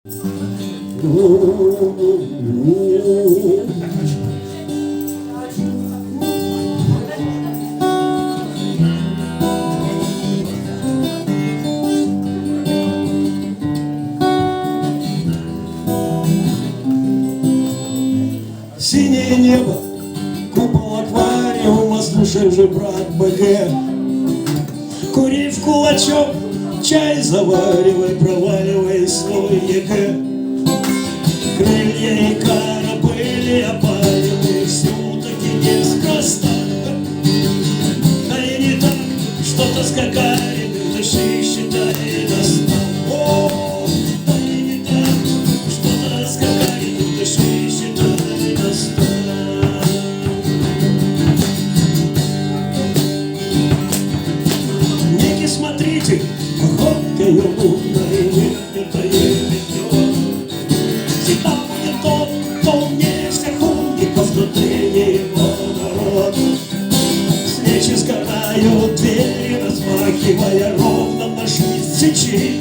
Синее небо, купол аквариума, слушай же, брат БГ. Кури в кулачок, чай заваривай, проваливай свой ЕГЭ. Крылья и корабли опаливай, все-таки неспроста. А и не так, что-то с Гагариным дыши, считай до 100. О, да и не так, что-то с Гагариным дыши, считай до 100. Некий смотритель походкою лунной выгнутое ведет. Всегда будет тот, кто умнее всех умников, внутри него народ. Свечи сгорают, двери размахивая ровно на шесть сечей.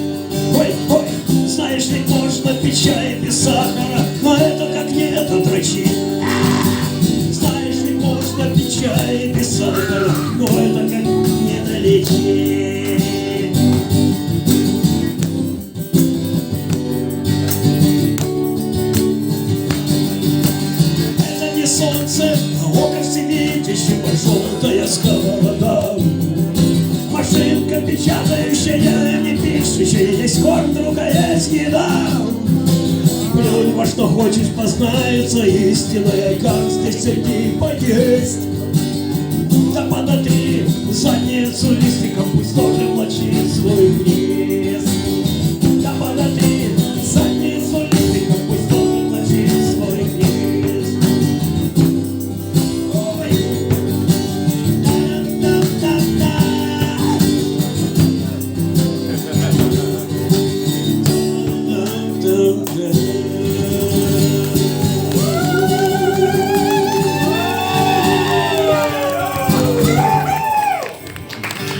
Ой, ой, знаешь, ведь можно пить чай без сахара, но это как нет отрачи. Знаешь, ведь можно пить чай без сахара, но это как не долечи. Солнце, а око всевидящего желтая сковорода. Машинка печатающая, не пишущая, есть корм, другая есть еда. Плюнь во что хочешь, познается истинная, как здесь среди поесть.